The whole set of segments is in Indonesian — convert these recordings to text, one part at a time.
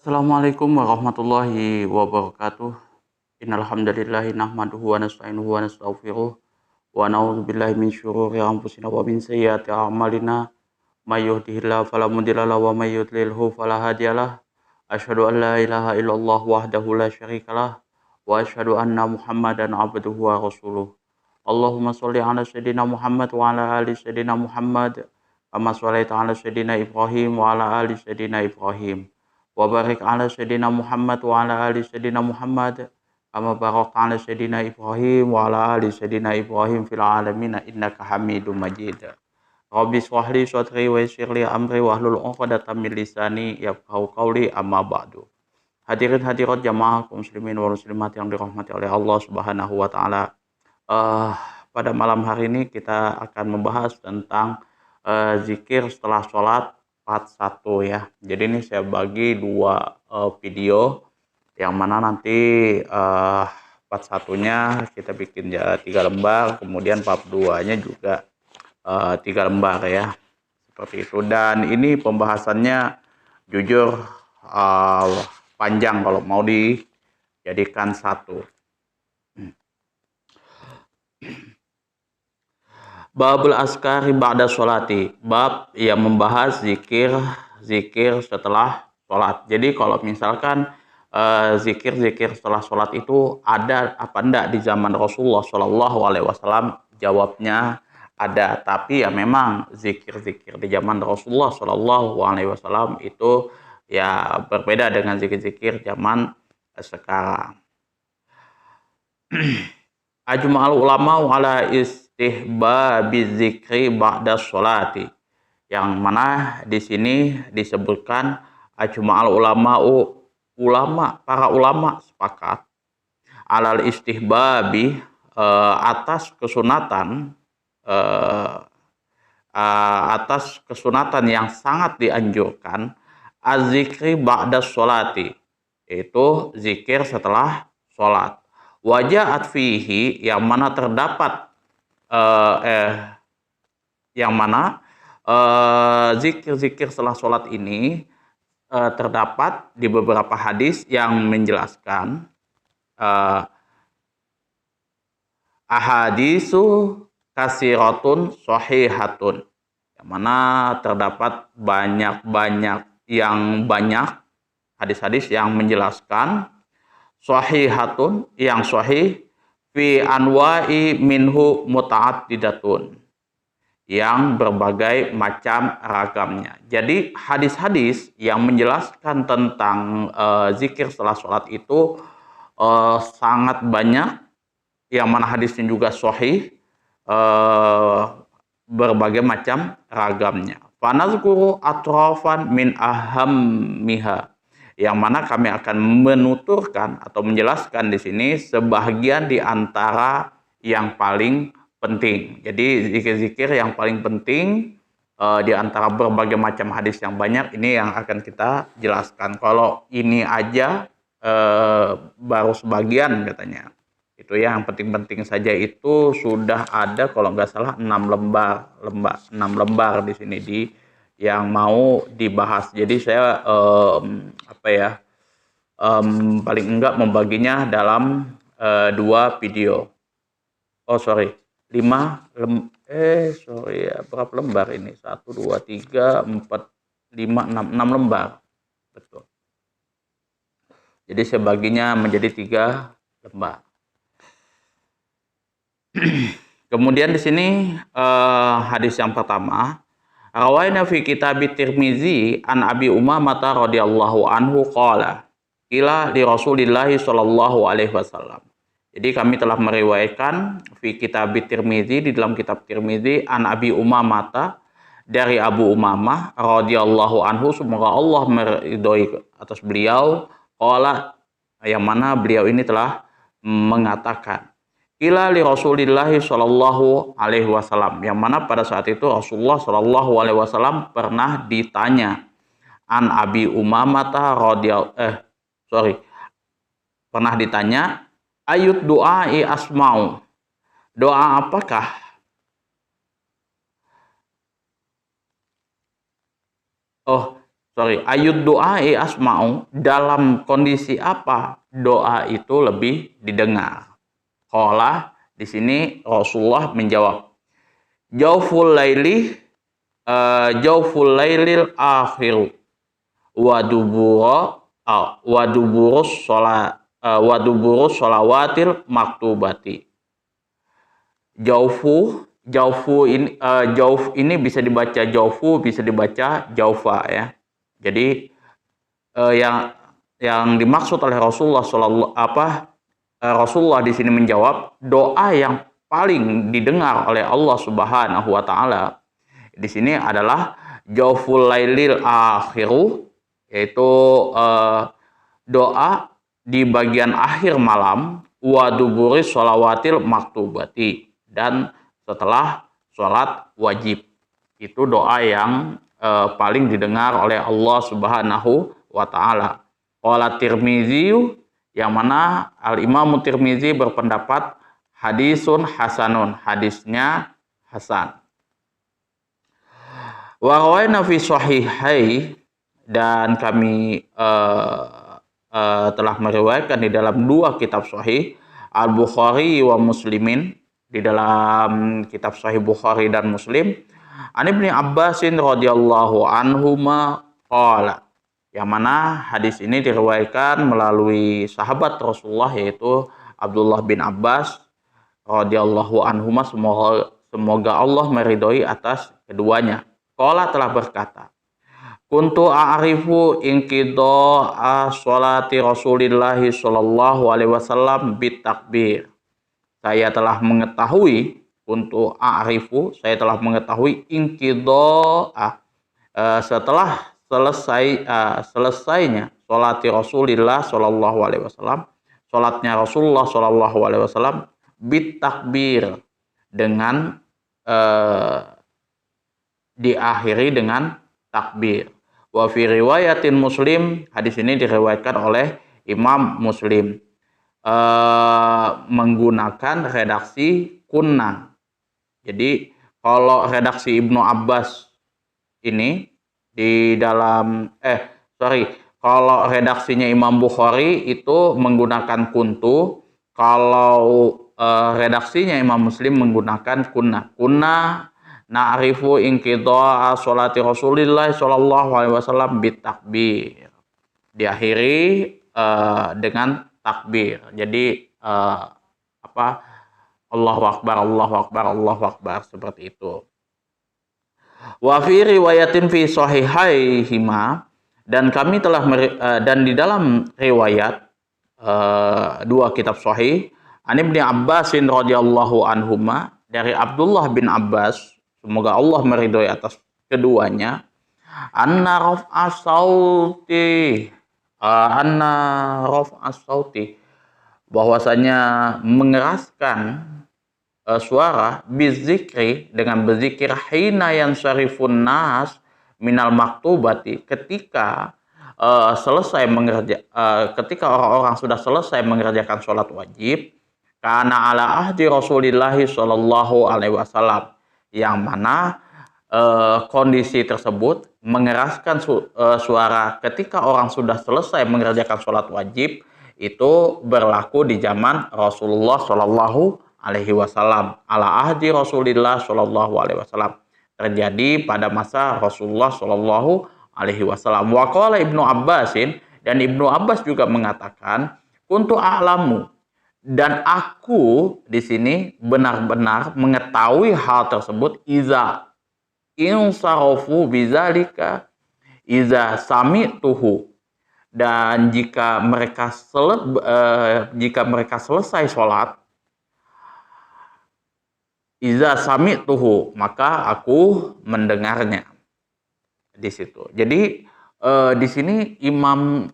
Assalamualaikum warahmatullahi wabarakatuh. Innal hamdalillahi nahmaduhu wa nasta'inuhu wa nastaghfiruh wa na'udzubillahi min syururi anfusina wa min sayyiati a'malina. May yahdihillahu fala mudilla lahu wa may yudlilhu fala hadiyalah. Asyhadu an la ilaha illallah wahdahu la syarikalah wa asyhadu anna Muhammadan abduhu wa rasuluh. Allahumma sholli ala sayyidina Muhammad wa ala ali sayyidina Muhammad kama shallaita ala sayyidina Ibrahim wa ala ali sayyidina Ibrahim. Wa barik ala sayyidina Muhammad wa ala ali sayyidina Muhammad kama barakta ala sayyidina Ibrahim wa ala ali sayyidina Ibrahim fil alamin innaka Hamidum Majid. Rabbi shrah li sadri wa yassir li amri wahlul 'uqdatam min lisani yafqahu qawli amma ba'du. Hadirin hadirat jamaah kaum muslimin wal muslimat yang dirahmati oleh Allah Subhanahu wa taala. Pada malam hari ini kita akan membahas tentang zikir setelah sholat part 1 ya. Jadi ini saya bagi dua video yang mana nanti part 1-nya kita bikin 3 lembar, kemudian part 2-nya juga 3 lembar ya. Seperti itu. Dan ini pembahasannya jujur panjang kalau mau dijadikan satu. Babul askari ba'da sholati, bab yang membahas zikir setelah sholat. Jadi kalau misalkan zikir setelah sholat itu ada apa enggak di zaman Rasulullah Shallallahu Alaihi Wasallam? Jawabnya ada, tapi ya memang zikir di zaman Rasulullah Shallallahu Alaihi Wasallam itu ya berbeda dengan zikir zaman sekarang. Ajma'al ulama ala istihbabi zikri ba'da sholati, yang mana di sini disebutkan ajma'al para ulama sepakat alal istihbabi atas kesunatan yang sangat dianjurkan az-zikri ba'da sholati, itu zikir setelah sholat. Wajahat fihi, yang mana terdapat zikir setelah sholat ini terdapat di beberapa hadis yang menjelaskan ahadisu kasiratun shahihatun, yang mana terdapat banyak hadis-hadis yang menjelaskan shahihatun, yang sahih, fi anwa'i minhu muta'addidatun, yang berbagai macam ragamnya. Jadi hadis-hadis yang menjelaskan tentang zikir setelah sholat itu sangat banyak, yang mana hadisnya juga sahih, berbagai macam ragamnya. Fanazkuru atrafan min ahammiha, yang mana kami akan menuturkan atau menjelaskan di sini sebagian di antara yang paling penting. Jadi zikir-zikir yang paling penting di antara berbagai macam hadis yang banyak, ini yang akan kita jelaskan. Kalau ini aja baru sebagian katanya. Itu yang penting-penting saja itu sudah ada kalau nggak salah 6 lembar di sini yang mau dibahas. Jadi saya paling enggak membaginya dalam 2 video. Berapa lembar ini? 1, 2, 3, 4, 5, 6 lembar. Betul. Jadi saya baginya menjadi 3 lembar. Kemudian di sini hadis yang pertama, rawaina fi kitab Tirmizi an Abi Umamah radhiyallahu anhu qala qila li Rasulillah sallallahu alaihi wasallam. Jadi kami telah meriwayatkan fi kitab Tirmizi, di dalam kitab Tirmizi, an Abi Umamah, dari Abu Umamah radhiyallahu anhu, semoga Allah meridhoi atas beliau, qala, yang mana beliau ini telah mengatakan, ila li Rasulillah sallallahu alaihi wasallam, yang mana pada saat itu Rasulullah sallallahu alaihi wasallam pernah ditanya an Abi Umamah pernah ditanya ayut du'ai asma'u, doa apakah ayud doai asma'u, dalam kondisi apa doa itu lebih didengar. Qala, di sini Rasulullah menjawab, Jauful lailil akhir wa duburus sholawatil maktubati. Jauf ini bisa dibaca jaufu, bisa dibaca jaufa ya. Jadi yang dimaksud oleh Rasulullah di sini menjawab doa yang paling didengar oleh Allah Subhanahu wa taala di sini adalah jauful lailil akhiru, yaitu doa di bagian akhir malam, wa duburi sholawatil maktubati, dan setelah sholat wajib. Itu doa yang paling didengar oleh Allah Subhanahu wa taala. Qala Tirmizi, yang mana Al-Imam Tirmizi berpendapat hadisun hasanun, hadisnya hasan. Wa rawaina fi sahihai, dan kami telah meriwayatkan di dalam dua kitab sahih, Al-Bukhari wa Muslimin, di dalam kitab sahih Bukhari dan Muslim, An Ibnu Abbasin radhiyallahu anhuma qala, yang mana hadis ini diriwayatkan melalui sahabat Rasulullah, yaitu Abdullah bin Abbas radhiyallahu anhuma, semoga Allah meridhoi atas keduanya. Qala telah berkata, kuntu a'rifu inqidha'a sholati Rasulillahi sallallahu alaihi wasallam bitakbir. Saya telah mengetahui, saya telah mengetahui inqidha'a, setelah selesainya sholati Rasulillah sallallahu alaihi wasallam, sholatnya Rasulullah sallallahu alaihi wasallam, bitakbir, dengan diakhiri dengan takbir. Wa fi riwayatin Muslim, hadis ini diriwayatkan oleh Imam Muslim menggunakan redaksi kunna. Jadi kalau redaksi Ibnu Abbas ini di dalam kalau redaksinya Imam Bukhari itu menggunakan kuntu, kalau redaksinya Imam Muslim menggunakan kunna. Na'rifu inqidha'a sholati Rasulillah sallallahu alaihi wasallam bitakbir. Diakhiri dengan takbir. Jadi Allahu akbar, Allahu akbar, Allahu akbar, seperti itu. Wa fi riwayatin fi sahihaihima, dan kami telah dan di dalam riwayat dua kitab sahih, An Ibnu Abbasin radhiyallahu anhuma, dari Abdullah bin Abbas, semoga Allah meridhoi atas keduanya, anna raf'as sauti, bahwasanya mengeraskan suara, bizikri, dengan berzikir, hina yansarifun nas minal maktubati, ketika ketika orang-orang sudah selesai mengerjakan sholat wajib, karena ala ahdi Rasulillahi sallallahu alaihi wasallam, yang mana kondisi tersebut mengeraskan suara ketika orang sudah selesai mengerjakan sholat wajib itu berlaku di zaman Rasulullah sallallahu alaihi wasallam. Ala ahdi Rasulillah sallallahu alaihi wasallam, terjadi pada masa Rasulullah sallallahu alaihi wasallam. Wa qala Ibnu Abbasin, dan Ibnu Abbas juga mengatakan, kuntu a'lamu, dan aku di sini benar-benar mengetahui hal tersebut, iza insarafu bizalika, iza sami'tuhu, dan jika mereka selesai sholat, iza sami'tuhu, maka aku mendengarnya. Di situ. Jadi di sini Ibnu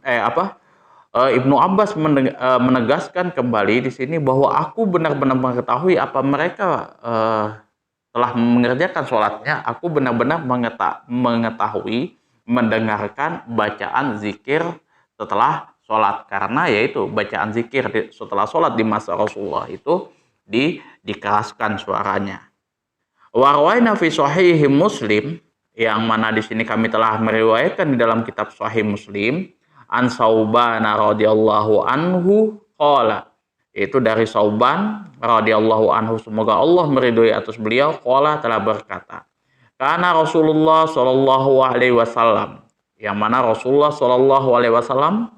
Abbas menegaskan kembali di sini bahwa aku benar-benar mengetahui apa mereka telah mengerjakan sholatnya. Aku benar-benar mengetahui, mendengarkan bacaan zikir setelah sholat, karena yaitu bacaan zikir setelah sholat di masa Rasulullah itu dikeraskan suaranya. Wa rawaina fi sahih Muslim, yang mana di sini kami telah meriwayatkan di dalam kitab Sahih Muslim an Sauban radhiyallahu anhu qala, itu dari Sauban radhiyallahu anhu, semoga Allah meridhoi atas beliau, qala telah berkata, karena Rasulullah Shallallahu alaihi wasallam, yang mana Rasulullah Shallallahu alaihi wasallam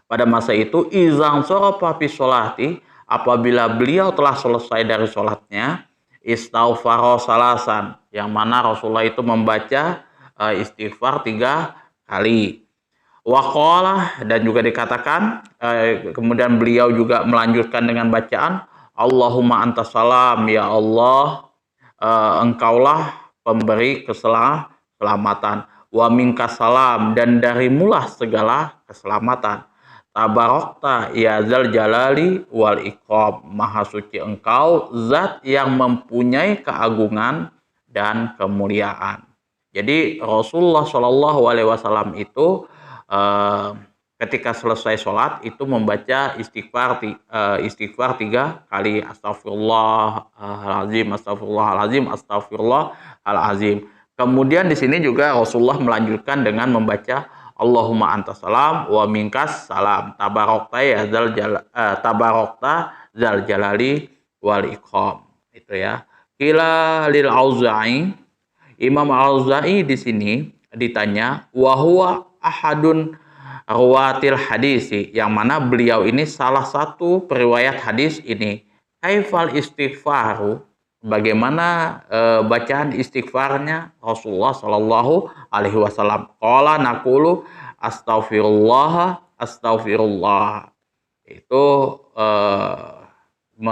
pada masa itu izang sorofa fi sholati, apabila beliau telah selesai dari sholatnya, istaghfaro salasan, yang mana Rasulullah itu membaca istighfar 3 kali. Waqalah, dan juga dikatakan kemudian beliau juga melanjutkan dengan bacaan Allahumma antas salam, ya Allah engkaulah pemberi keselamatan, wa minkas salam, dan darimulah segala keselamatan, tabarokta ya zal jalali wal ikram, maha suci engkau zat yang mempunyai keagungan dan kemuliaan. Jadi Rasulullah Shallallahu alaihi wasallam itu ketika selesai sholat itu membaca istighfar 3 kali, astagfirullahalazim, astagfirullahalazim, astagfirullahalazim. Kemudian di sini juga Rasulullah melanjutkan dengan membaca Allahumma antas salam wa minkas salam, tabarokta ya zal jalali wal ikram. Itu ya. Qila lil Auza'i, Imam Auza'i di sini ditanya, wa huwa ahadun ruwatil hadisi, yang mana beliau ini salah satu periwayat hadis ini. Kaifal istighfaru, bagaimana bacaan istighfarnya Rasulullah Shallallahu alaihi wasallam. Qala naqulu astaghfirullah astaghfirullah. Itu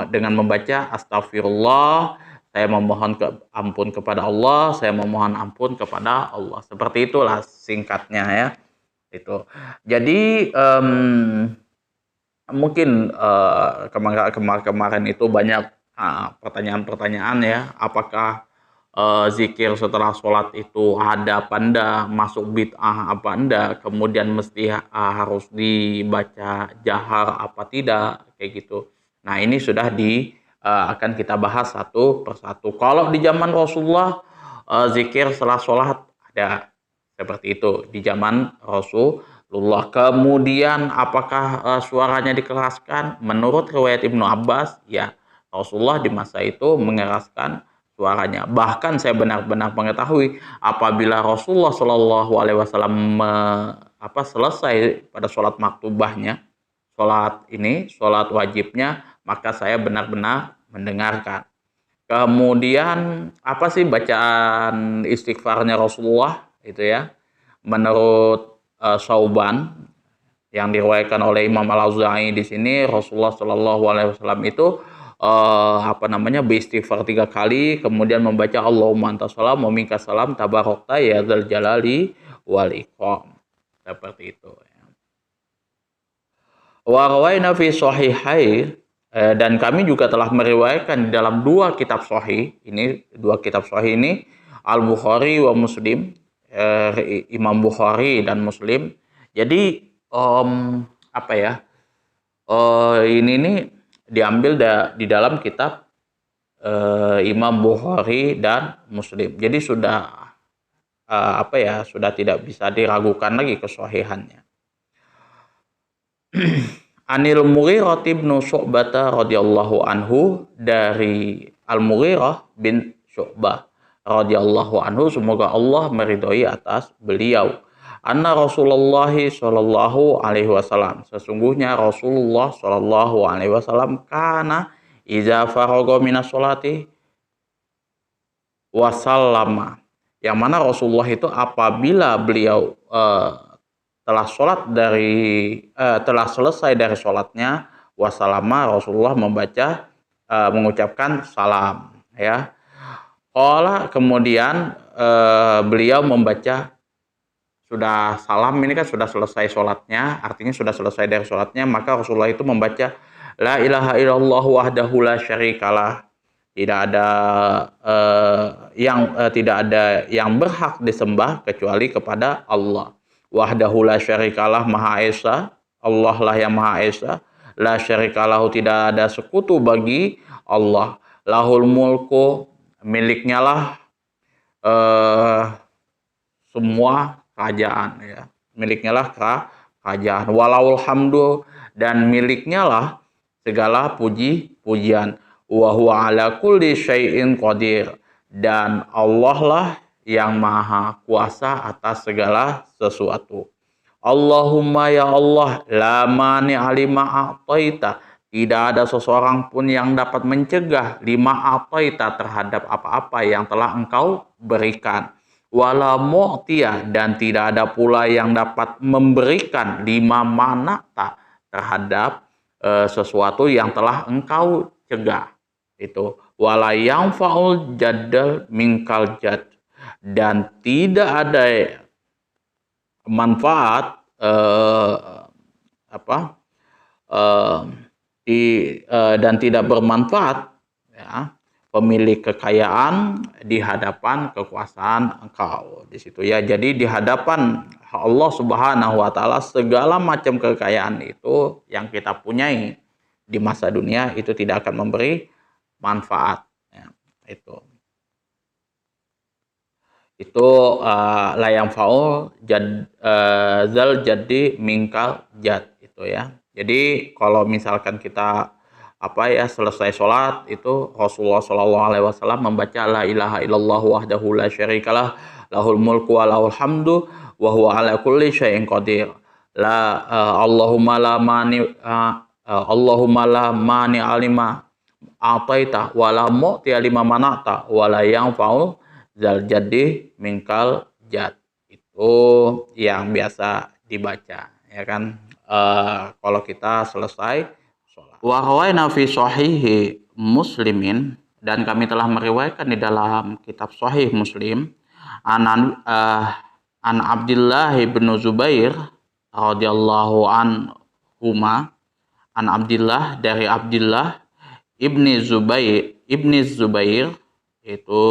dengan membaca astagfirullah, saya memohon ampun kepada Allah, saya memohon ampun kepada Allah. Seperti itulah singkatnya ya. Itu. Jadi mungkin kemarin itu banyak pertanyaan-pertanyaan ya. Apakah zikir setelah sholat itu ada apa enggak, masuk bid'ah apa enggak, kemudian mesti harus dibaca jahar apa tidak, kayak gitu. Nah ini sudah akan kita bahas satu persatu. Kalau di zaman Rasulullah zikir setelah sholat ada seperti itu di zaman Rasulullah. Kemudian apakah suaranya dikeraskan? Menurut riwayat Ibnu Abbas, ya Rasulullah di masa itu mengeraskan suaranya. Bahkan saya benar-benar mengetahui apabila Rasulullah Shallallahu alaihi wasallam selesai pada sholat maktubahnya, sholat wajibnya, maka saya benar-benar mendengarkan. Kemudian apa sih bacaan istighfarnya Rasulullah itu ya? Menurut Sauban yang diriwayatkan oleh Imam Al-Auza'i di sini, Rasulullah Shallallahu alaihi wasallam itu beristighfar 3 kali, kemudian membaca Allahumma antas salam wa minkas salam, tabarokta ya dzal jalali wal ikram. Seperti itu ya. Wa rawaina fi sahihai, dan kami juga telah meriwayatkan di dalam 2 kitab sahih. Ini 2 kitab sahih ini Al-Bukhari wa Muslim, Imam Bukhari dan Muslim. Jadi ini nih diambil di dalam kitab Imam Bukhari dan Muslim. Jadi sudah sudah tidak bisa diragukan lagi kesahihannya. Anil Mughirah bin Syu'bah radhiyallahu anhu, dari Al-Mughirah bin Syu'bah radhiyallahu anhu, semoga Allah meridhoi atas beliau. Anna Rasulullah sallallahu alaihi wasallam, sesungguhnya Rasulullah sallallahu alaihi wasallam kana iza faragha minas sholati wasallama, yang mana Rasulullah itu apabila beliau telah selesai dari sholatnya, wasalama, Rasulullah mengucapkan salam ya. Qala, kemudian beliau membaca, sudah salam ini kan sudah selesai sholatnya, artinya sudah selesai dari sholatnya, maka Rasulullah itu membaca la ilaha illallah wahdahu la syarikalah, tidak ada yang berhak disembah kecuali kepada Allah. Wahdahu la syarikalah, Maha Esa, Allah lah yang Maha Esa. La syarikalahu, tidak ada sekutu bagi Allah. Lahul mulku, miliknya lah eh, semua kerajaan ya. Miliknya lah kerajaan. Walahul hamdu, dan miliknya lah segala puji-pujian. Wa huwa ala kulli syai'in qadir, dan Allah lah yang maha kuasa atas segala sesuatu. Allahumma ya Allah, la mani alima a'taita, tidak ada seseorang pun yang dapat mencegah lima a'taita terhadap apa-apa yang telah engkau berikan. Wala mu'tiya, dan tidak ada pula yang dapat memberikan lima manata terhadap sesuatu yang telah engkau cegah. Itu wala yang faul jadal minkal jad, dan tidak ada manfaat dan tidak bermanfaat ya, pemilik kekayaan di hadapan kekuasaan engkau di situ ya. Jadi di hadapan Allah Subhanahu wa taala segala macam kekayaan itu yang kita punyai di masa dunia itu tidak akan memberi manfaat ya, itu layang faul zal jadi mingkal jad itu ya. Jadi kalau misalkan kita selesai sholat itu Rasulullah Shallallahu Alaihi Wasallam membaca la ilaha illallah wahdahu la syarikalah lahul mulku wa lahul hamdu wa huwa ala kulli syai'in qadir. Allahumma la mani alima ataita wala mu'ti alima manata wala yang faul zal jadi mingkal jad. Itu yang biasa dibaca ya kan kalau kita selesai sholat. Wa rawaina fi sahihi muslimin, dan kami telah meriwayatkan di dalam kitab sahih Muslim an Abdullah bin Zubair radhiyallahu anhuma, an Abdullah, dari Abdullah ibni Zubair itu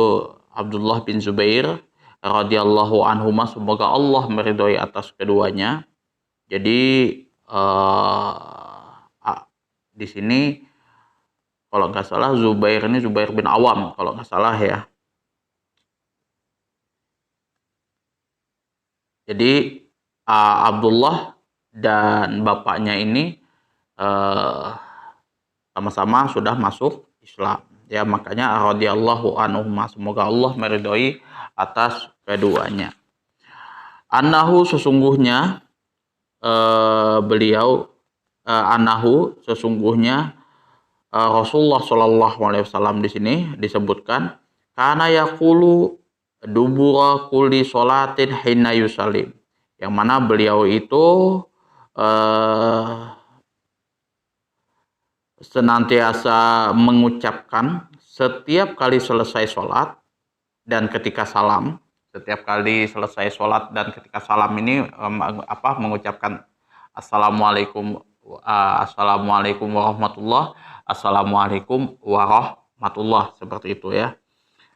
Abdullah bin Zubair radhiyallahu anhuma, semoga Allah meridhoi atas keduanya. Jadi di sini kalau nggak salah Zubair ini Zubair bin Awam kalau nggak salah ya. Jadi Abdullah dan bapaknya ini sama-sama sudah masuk Islam ya, makanya radhiyallahu anhuma, semoga Allah meridhoi atas keduanya. Annahu, sesungguhnya sesungguhnya Rasulullah Shallallahu Alaihi Wasallam di sini disebutkan karena yaqulu dubura kulli sholatin hina yusalim, yang mana beliau itu senantiasa mengucapkan setiap kali selesai sholat dan ketika salam. Setiap kali selesai sholat dan ketika salam ini mengucapkan assalamualaikum warahmatullah, assalamualaikum warahmatullah, seperti itu ya.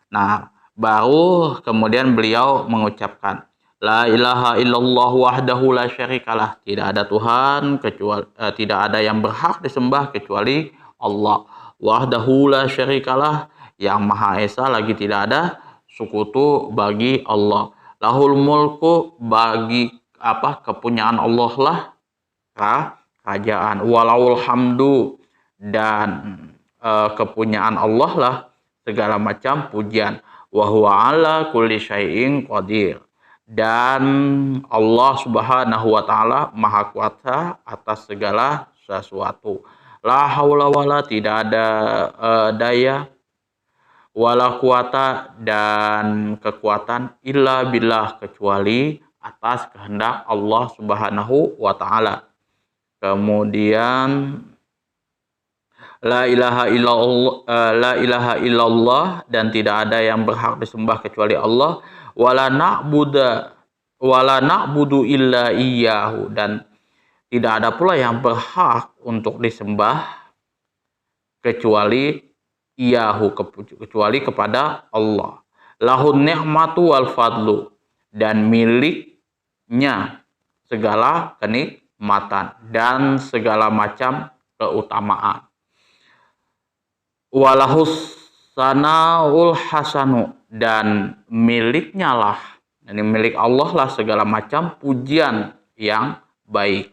Nah, baru kemudian beliau mengucapkan la ilaha illallah wahdahu la syarikalah, tidak ada Tuhan kecuali tidak ada yang berhak disembah kecuali Allah, wahdahu la syarikalah, yang maha esa lagi tidak ada sekutu bagi Allah, lahul mulku, bagi kepunyaan Allah lah kerajaan, walahul hamdu, dan kepunyaan Allah lah segala macam pujian, wa huwa ala kulli syai'in qadir, dan Allah Subhanahu wa taala maha kuasa atas segala sesuatu. La haula wala, tidak ada daya, wala kuwata, dan kekuatan, illa billah, kecuali atas kehendak Allah Subhanahu wa taala. Kemudian la ilaha illallah, dan tidak ada yang berhak disembah kecuali Allah, wala na'budu illa iyyahu, dan tidak ada pula yang berhak untuk disembah kecuali kecuali kepada Allah. Lahun ni'matu wal fadlu, dan miliknya segala kenikmatan dan segala macam keutamaan. Walahus Sanaul hasanu, dan miliknya lah, ini milik Allah lah segala macam pujian yang baik.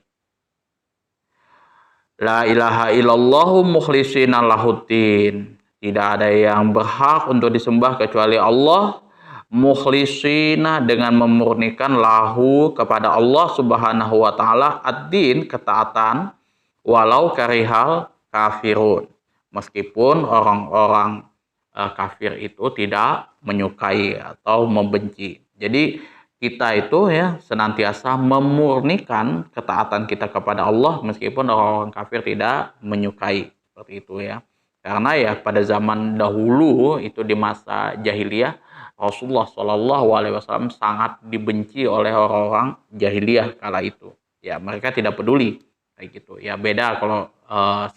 La ilaha illallahu mukhlishina lahuddin, tidak ada yang berhak untuk disembah kecuali Allah, mukhlishina, dengan memurnikan, lahu, kepada Allah Subhanahu wa taala, ad-din, ketaatan, walau karihal kafirun, meskipun orang-orang kafir itu tidak menyukai atau membenci. Jadi kita itu ya senantiasa memurnikan ketaatan kita kepada Allah meskipun orang-orang kafir tidak menyukai, seperti itu ya. Karena ya pada zaman dahulu itu di masa jahiliyah, Rasulullah Shallallahu Alaihi Wasallam sangat dibenci oleh orang-orang jahiliyah kala itu. Ya mereka tidak peduli kayak gitu. Ya beda kalau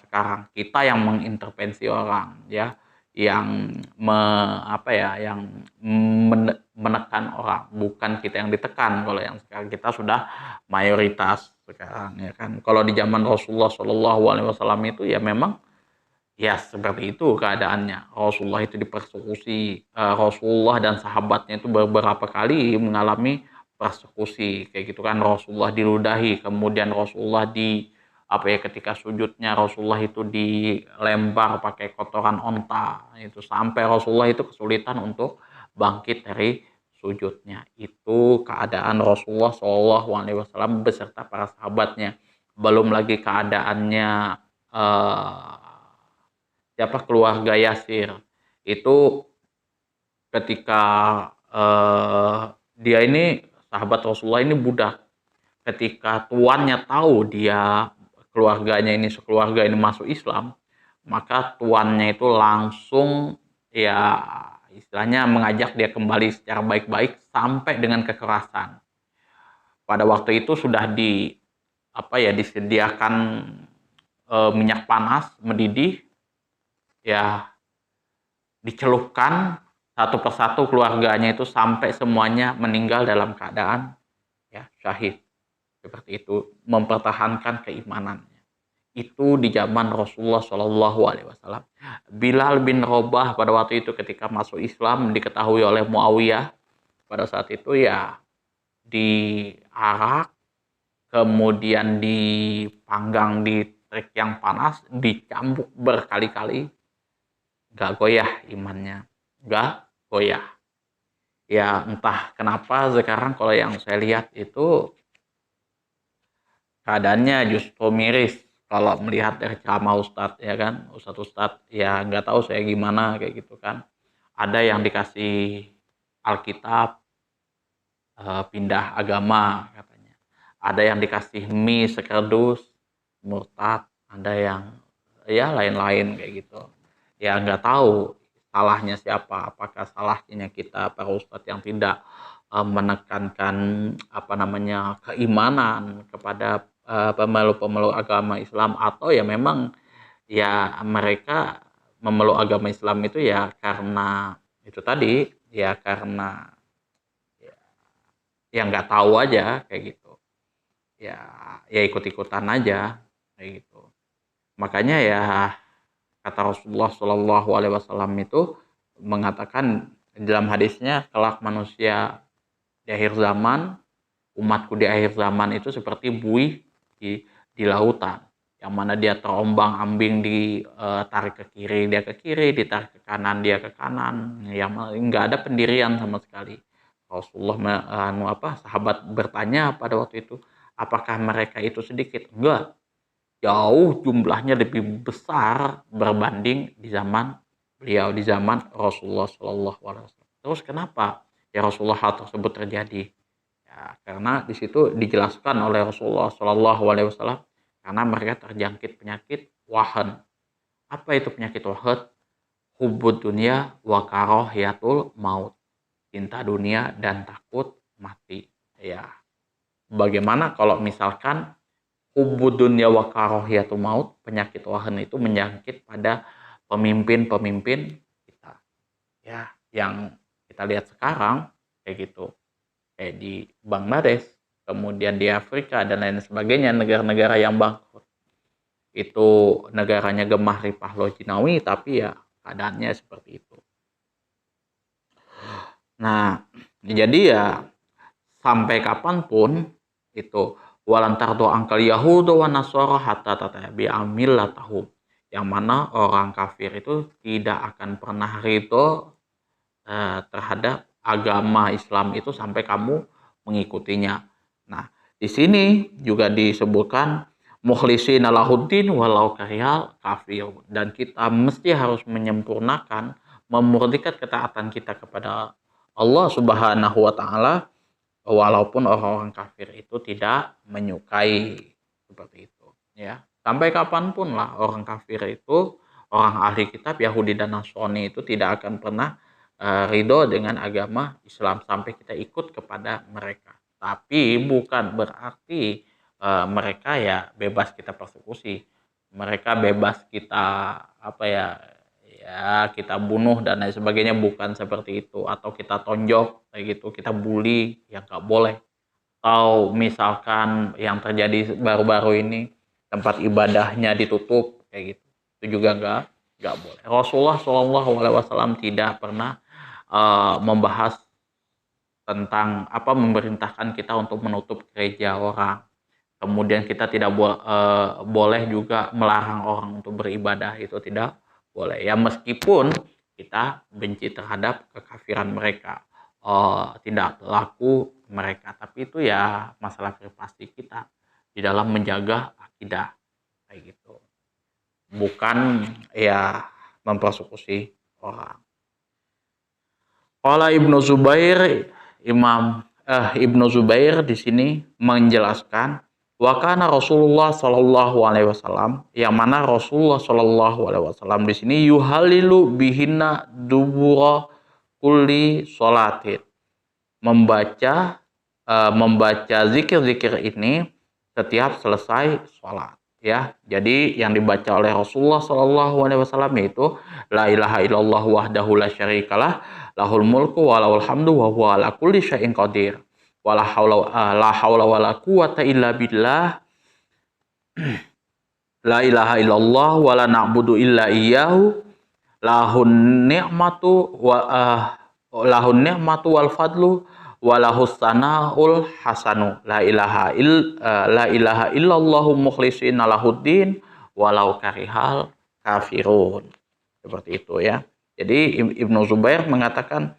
sekarang kita yang mengintervensi orang ya, yang menekan orang, bukan kita yang ditekan. Kalau yang sekarang kita sudah mayoritas sekarang ya kan. Kalau di zaman Rasulullah Shallallahu Alaihi Wasallam itu ya memang ya seperti itu keadaannya. Rasulullah itu dipersekusi, Rasulullah dan sahabatnya itu beberapa kali mengalami persekusi kayak gitu kan. Rasulullah diludahi, kemudian Rasulullah ketika sujudnya Rasulullah itu dilempar pakai kotoran onta, itu sampai Rasulullah itu kesulitan untuk bangkit dari sujudnya. Itu keadaan Rasulullah Shallallahu Alaihi Wasallam beserta para sahabatnya. Belum lagi keadaannya keluarga Yasir itu ketika dia ini sahabat Rasulullah ini budak. Ketika tuannya tahu dia keluarganya ini sekeluarga ini masuk Islam, maka tuannya itu langsung ya istilahnya mengajak dia kembali secara baik-baik sampai dengan kekerasan. Pada waktu itu sudah disediakan minyak panas mendidih, ya dicelupkan satu persatu keluarganya itu sampai semuanya meninggal dalam keadaan ya syahid. Seperti itu, mempertahankan keimanannya. Itu di zaman Rasulullah Shallallahu Alaihi Wasallam. Bilal bin Rabah pada waktu itu ketika masuk Islam diketahui oleh Muawiyah pada saat itu ya diarak, kemudian dipanggang di terik yang panas, dicambuk berkali-kali, gak goyah imannya, gak goyah. Ya entah kenapa sekarang kalau yang saya lihat itu keadaannya justru miris kalau melihat dari ceramah Ustadz ya kan. Ustadz ya nggak tahu saya gimana kayak gitu kan. Ada yang dikasih Alkitab pindah agama katanya. Ada yang dikasih mie sekerdus murtad. Ada yang ya lain-lain kayak gitu. Ya nggak tahu salahnya siapa. Apakah salahnya kita para Ustadz yang tidak menekankan keimanan kepada pemeluk-pemeluk agama Islam, atau ya memang ya mereka memeluk agama Islam itu ya karena itu tadi ya karena ya nggak tahu aja kayak gitu ya ikut-ikutan aja kayak gitu. Makanya ya kata Rasulullah Shallallahu Alaihi Wasallam itu mengatakan dalam hadisnya, kelak manusia di akhir zaman, umatku di akhir zaman itu seperti buih di lautan, yang mana dia terombang-ambing, ditarik ke kiri dia ke kiri, ditarik ke kanan dia ke kanan, yang nggak ada pendirian sama sekali. Rasulullah sahabat bertanya pada waktu itu, apakah mereka itu sedikit? Enggak, jauh jumlahnya lebih besar berbanding di zaman beliau, di zaman Rasulullah Shallallahu Alaihi Wasallam. Terus kenapa ya Rasulullah hal tersebut terjadi? Ya, karena di situ dijelaskan oleh Rasulullah Shallallahu Alaihi Wasallam karena mereka terjangkit penyakit wahan. Apa itu penyakit wahan? Hubbud dunya wa karahiyatul maut. Cinta dunia dan takut mati. Ya, bagaimana kalau misalkan hubbud dunya wa karahiyatul maut, penyakit wahan itu menjangkit pada pemimpin-pemimpin kita. Ya, yang kita lihat sekarang kayak gitu. Kayak di Bangladesh, kemudian di Afrika dan lain sebagainya, negara-negara yang bangkrut. Itu negaranya gemah ripah lojinawi, tapi ya keadaannya seperti itu. Nah, jadi ya sampai kapanpun itu walantar do angkal Yahudu wa Nasara hatta tatabi'a millatahum, yang mana orang kafir itu tidak akan pernah ridho terhadap agama Islam itu sampai kamu mengikutinya. Nah, di sini juga disebutkan mukhlishina lahuddin walau karihal kafir, dan kita mesti harus menyempurnakan, memurnikan ketaatan kita kepada Allah Subhanahu wa taala walaupun orang-orang kafir itu tidak menyukai, seperti itu ya. Sampai kapanpun lah orang kafir itu, orang ahli kitab Yahudi dan Nasrani itu tidak akan pernah ridho dengan agama Islam sampai kita ikut kepada mereka. Tapi bukan berarti mereka ya bebas kita persekusi, mereka bebas kita apa ya, kita bunuh dan lain sebagainya, bukan seperti itu. Atau kita tonjok kayak gitu, kita bully, ya nggak boleh. Atau misalkan yang terjadi baru-baru ini tempat ibadahnya ditutup kayak gitu, itu juga nggak boleh. Rasulullah SAW tidak pernah membahas tentang apa memerintahkan kita untuk menutup gereja orang. Kemudian kita tidak boleh juga melarang orang untuk beribadah, itu tidak boleh ya, meskipun kita benci terhadap kekafiran mereka, tidak laku mereka, tapi itu ya masalah privasi kita di dalam menjaga akidah kayak gitu, bukan ya mempersekusi orang. Qala Ibnu Zubair, Ibnu Zubair di sini menjelaskan wa kana Rasulullah Shallallahu alaihi wasallam, yang mana Rasulullah Shallallahu alaihi wasallam di sini yuhalilu bihinna dubura kulli sholatin, membaca zikir-zikir ini setiap selesai sholat ya. Jadi yang dibaca oleh Rasulullah Shallallahu alaihi wasallam yaitu la ilaha illallah wahdahu la syarikalah lahul mulku wa lahul hamdu wa huwa ala kulli syai'in qadir wala haula wala quwata illa billah la ilaha illallah wa la na'budu illa iyyahu lahun ni'matu wal fadlu walahus sanaul hasanu la ilaha illallahu mukhlishina lahuddin walau karihal kafirun, seperti itu ya. Jadi Ibnu Zubair mengatakan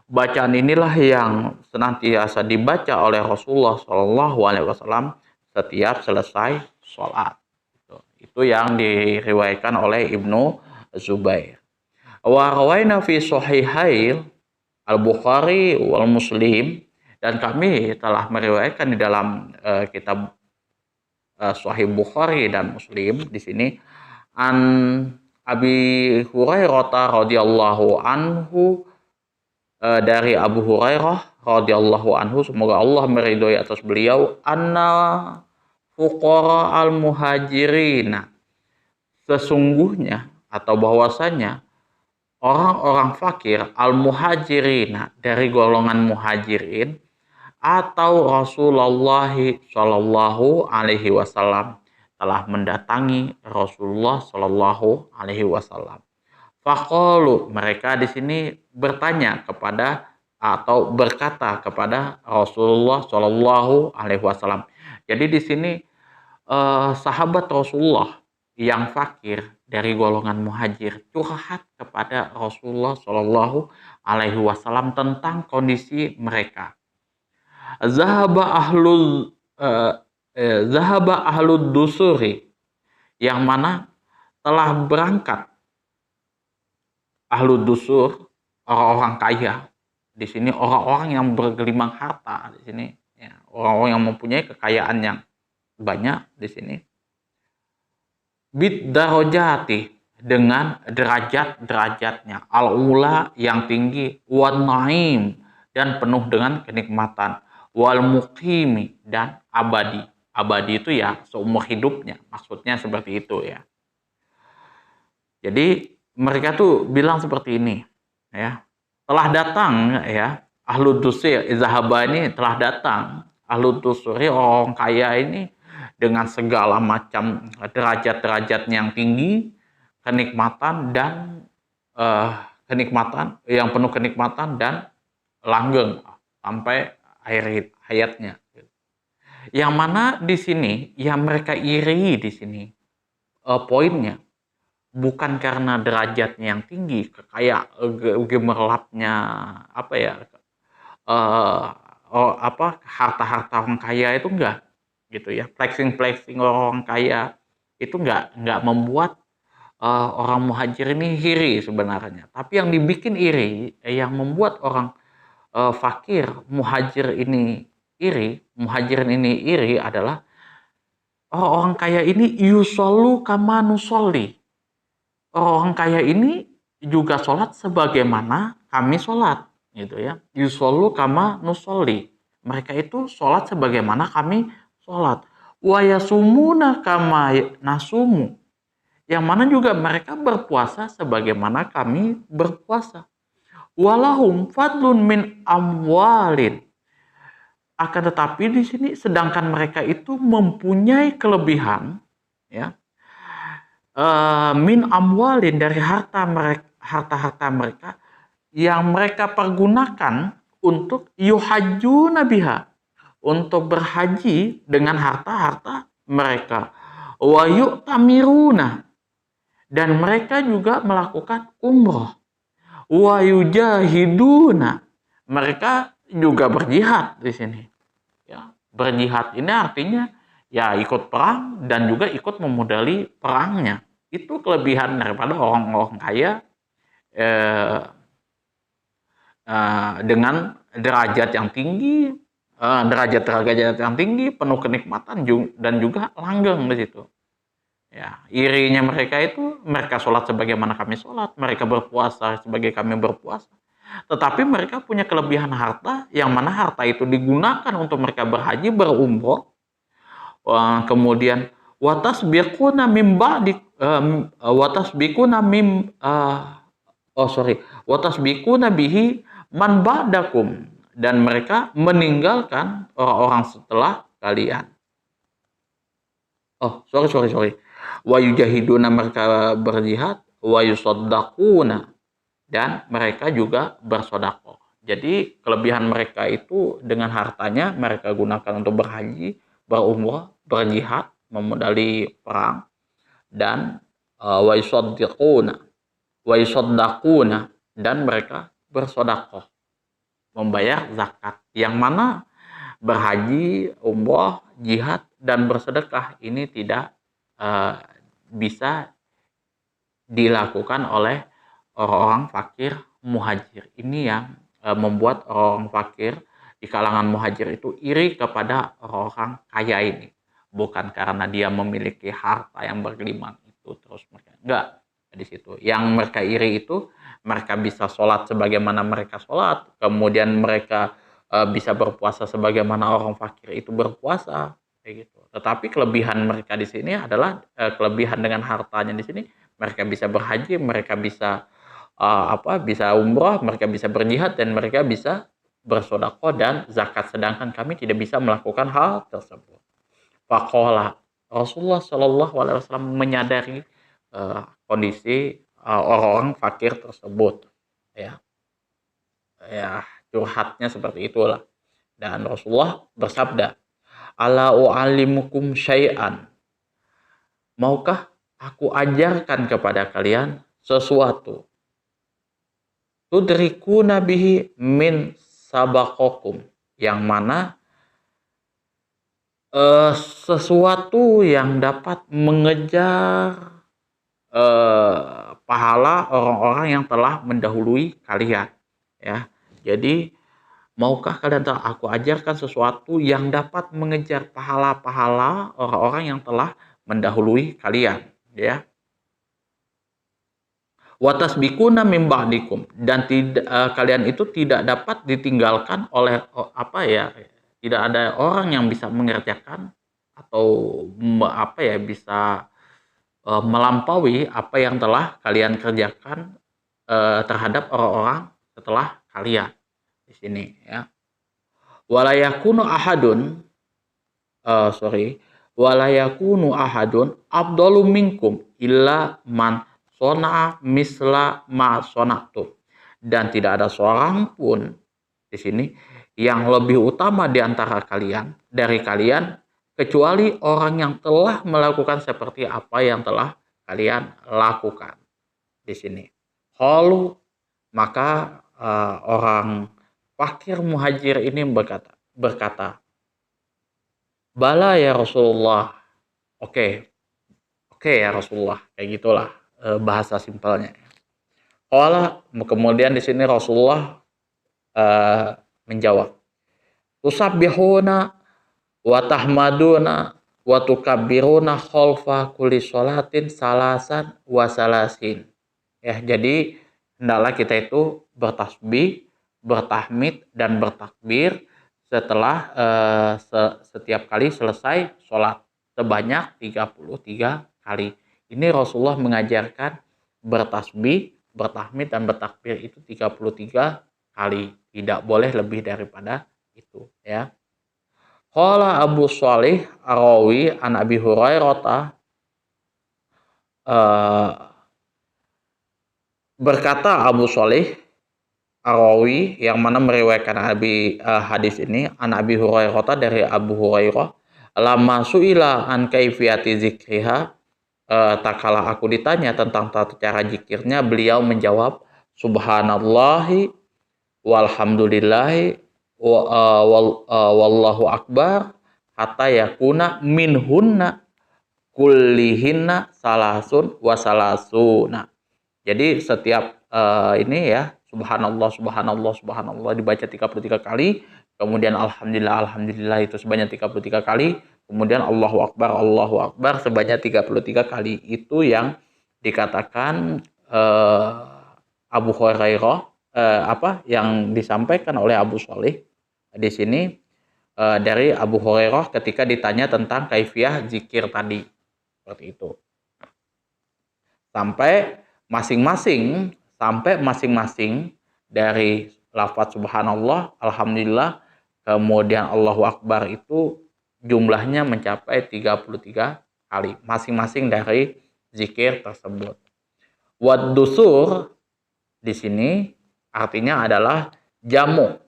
bacaan inilah yang senantiasa dibaca oleh Rasulullah Shallallahu alaihi wasallam setiap selesai sholat. Itu yang diriwayatkan oleh Ibnu Zubair. Wa rawaina fi sahihail Al-Bukhari wal Muslim, dan kami telah meriwayatkan di dalam kitab Sahih Bukhari dan Muslim di sini an Abi Hurairah radhiyallahu anhu, dari Abu Hurairah radhiyallahu anhu, semoga Allah meridhoi atas beliau, anna fuqara al-muhajirin, sesungguhnya atau bahwasanya orang-orang fakir al-muhajirin dari golongan muhajirin atau Rasulullah Shallallahu alaihi wasallam telah mendatangi Rasulullah Shallallahu alaihi wasallam. Faqalu, mereka di sini bertanya kepada atau berkata kepada Rasulullah Shallallahu alaihi wasallam. Jadi di sini sahabat Rasulullah yang fakir dari golongan muhajir curhat kepada Rasulullah Shallallahu alaihi wasallam tentang kondisi mereka. Zahaba ahlud dusuri, yang mana telah berangkat ahlud dusur, orang-orang kaya. Di sini orang-orang yang bergelimang harta di sini ya, orang-orang yang mempunyai kekayaan yang banyak di sini. Bid darajati, dengan derajat-derajatnya, al-ula yang tinggi, wan naim dan penuh dengan kenikmatan, wal muqimi dan abadi. Abadi itu ya seumur hidupnya, maksudnya seperti itu ya. Jadi mereka tuh bilang seperti ini ya, telah datang ya ahlud dusur, zahaba ini telah datang ahlud dusuri, orang kaya ini dengan segala macam derajat-derajat yang tinggi, kenikmatan dan eh, kenikmatan, yang penuh kenikmatan dan langgeng sampai akhir hayatnya. Yang mana di sini yang mereka iri di sini poinnya bukan karena derajatnya yang tinggi, kayak gemerlapnya apa ya, harta-harta orang kaya itu enggak gitu ya, flexing orang kaya itu enggak membuat orang muhajir ini iri sebenarnya. Tapi yang dibikin iri, yang membuat orang fakir muhajirin ini iri adalah orang kaya ini yusollu kama nusolli. Orang kaya ini juga sholat sebagaimana kami sholat, gitu ya. Yusollu kama nusolli. Mereka itu sholat sebagaimana kami sholat. Wa yasumuna kama nasumu. Yang mana juga mereka berpuasa sebagaimana kami berpuasa. Walahum fadlun min amwalin. Akan tetapi di sini sedangkan mereka itu mempunyai kelebihan, ya, min amwalin dari harta-harta mereka yang mereka pergunakan untuk yuhajjuna biha, untuk berhaji dengan harta-harta mereka. Wa yu'tamiruna, dan mereka juga melakukan umroh. Wa yujahiduna, mereka juga berjihad di sini. Ya, berjihad ini artinya ya ikut perang dan juga ikut memodali perangnya. Itu kelebihan daripada orang-orang kaya dengan derajat yang tinggi, derajat yang tinggi, penuh kenikmatan dan juga langgeng di situ. Ya, irinya mereka itu, mereka sholat sebagaimana kami sholat, mereka berpuasa sebagai kami berpuasa. Tetapi mereka punya kelebihan harta, yang mana harta itu digunakan untuk mereka berhaji, berumroh. Kemudian watasbiquna mim ba'di watasbiquna mim watasbiquna bihi man ba'dakum, dan mereka meninggalkan orang-orang setelah kalian. Sorry. Wa yujahiduna, mereka berjihad, wa yusaddaquna, dan mereka juga bersodakoh. Jadi kelebihan mereka itu dengan hartanya mereka gunakan untuk berhaji, berumrah, berjihad, memodali perang, dan wa yusaddaquna, dan mereka bersodakoh, membayar zakat. Yang mana berhaji, umrah, jihad, dan bersedekah ini tidak bisa dilakukan oleh orang-orang fakir muhajir. Ini yang membuat orang fakir di kalangan muhajir itu iri kepada orang kaya ini. Bukan karena dia memiliki harta yang bergelimang itu terus mereka. Enggak, di situ. Yang mereka iri itu mereka bisa sholat sebagaimana mereka sholat, kemudian mereka bisa berpuasa sebagaimana orang fakir itu berpuasa, kayak gitu. Tetapi kelebihan mereka di sini adalah kelebihan dengan hartanya di sini, mereka bisa berhaji, mereka bisa bisa umroh, mereka bisa berjihad, dan mereka bisa bersedekah dan zakat, sedangkan kami tidak bisa melakukan hal tersebut. Faqala, Rasulullah Shallallahu Alaihi Wasallam menyadari kondisi orang-orang fakir tersebut, ya curhatnya seperti itulah, dan Rasulullah bersabda, ala u'allimukum syai'an, maukah aku ajarkan kepada kalian sesuatu, tudrikuna bihi min sabaqakum, yang mana sesuatu yang dapat mengejar pahala orang-orang yang telah mendahului kalian, ya. Jadi maukah kalian aku ajarkan sesuatu yang dapat mengejar pahala-pahala orang-orang yang telah mendahului kalian, ya. Watasbikuna mim ba'dikum, dan kalian itu tidak dapat ditinggalkan oleh tidak ada orang yang bisa mengerjakan atau bisa melampaui apa yang telah kalian kerjakan terhadap orang-orang setelah kalian di sini, ya. Walayakunu ahadun walayakunu ahadun afdalu minkum illa man sona misla ma sonatu. Dan tidak ada seorang pun di sini yang lebih utama di antara kalian dari kalian kecuali orang yang telah melakukan seperti apa yang telah kalian lakukan di sini. Qalu, maka orang fakir muhajir ini berkata, bala ya Rasulullah. Oke, oke ya Rasulullah, kayak gitulah bahasa simpelnya. Qala, kemudian di sini Rasulullah menjawab, tusabbihuna wa tahmaduna wa tukabbiruna khalfa kulli sholatin salasan wa salasin. Ya, jadi hendaklah kita itu bertasbih, bertahmid dan bertakbir setelah setiap kali selesai sholat sebanyak 33 kali. Ini Rasulullah mengajarkan bertasbih, bertahmid dan bertakbir itu 33 kali. Tidak boleh lebih daripada itu, ya. Qala Abu Shalih Ar-Rawi an Abi Hurairah berkata Abu Shalih Ar-Rawi yang mana meriwayatkan hadis ini an Abi Hurairah dari Abu Hurairah, lama suila an kaifiyati zikriha, tak kala aku ditanya tentang tata cara zikirnya, beliau menjawab, subhanallahi walhamdulillahi wallahu akbar hatta yakuna minhunna kullihinna salasun wasalasuna. Jadi setiap ini ya, subhanallah subhanallah subhanallah dibaca 33 kali, kemudian alhamdulillah alhamdulillah itu sebanyak 33 kali, kemudian Allahu akbar sebanyak 33 kali. Itu yang dikatakan Abu Hurairah, yang disampaikan oleh Abu Shalih di sini dari Abu Hurairah ketika ditanya tentang kaifiyah zikir tadi, seperti itu. Sampai masing-masing dari lafaz subhanallah, alhamdulillah, kemudian Allahu akbar itu jumlahnya mencapai 33 kali masing-masing dari zikir tersebut. Wad dusur di sini artinya adalah jamak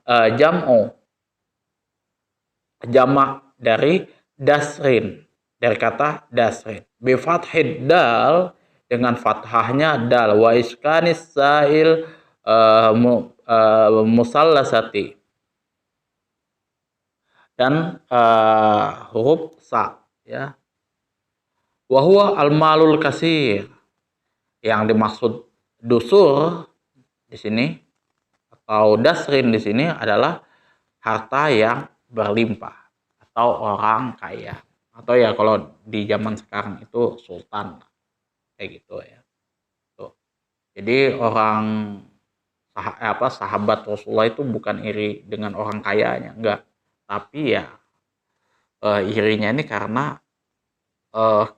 dari dasrin, dari kata dasrin. Bi fathid dal, dengan fathahnya dal, wa iskanis sa'il musallasati, dan huruf sa, ya. Wa huwa al-malul kasir. Yang dimaksud dusur di sini atau dasrin di sini adalah harta yang berlimpah atau orang kaya, atau ya kalau di zaman sekarang itu sultan, kayak gitu ya. Tuh. Jadi sahabat Rasulullah itu bukan iri dengan orang kayanya, enggak, tapi ya irinya ini karena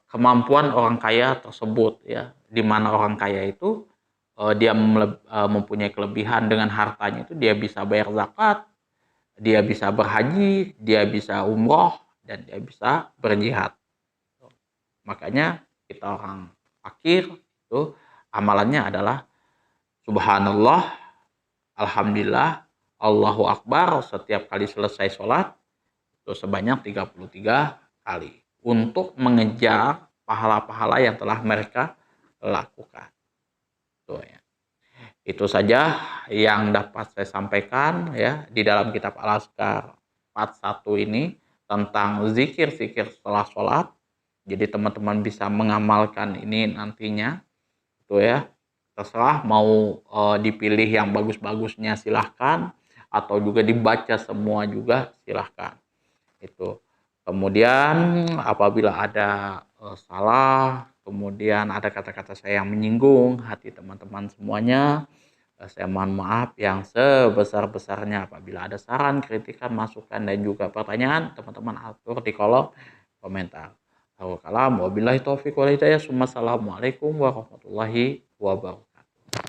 kemampuan orang kaya tersebut, ya, di mana orang kaya itu dia mempunyai kelebihan dengan hartanya, itu dia bisa bayar zakat, dia bisa berhaji, dia bisa umroh, dan dia bisa berjihad. Makanya kita orang fakir itu amalannya adalah subhanallah, alhamdulillah, Allahu akbar setiap kali selesai sholat itu sebanyak 33 kali untuk mengejar pahala-pahala yang telah mereka lakukan. Tuh, ya. Itu saja yang dapat saya sampaikan ya di dalam kitab Al-Azkar part 1 ini tentang zikir-zikir setelah sholat. Jadi teman-teman bisa mengamalkan ini nantinya, itu ya. Terserah mau dipilih yang bagus-bagusnya silahkan, atau juga dibaca semua juga silahkan. Itu. Kemudian apabila ada salah, kemudian ada kata-kata saya yang menyinggung hati teman-teman semuanya, saya mohon maaf yang sebesar-besarnya. Apabila ada saran, kritikan, masukan, dan juga pertanyaan, teman-teman atur di kolom komentar. Wabillahi taufiq wal hidayah. Assalamualaikum warahmatullahi wabarakatuh.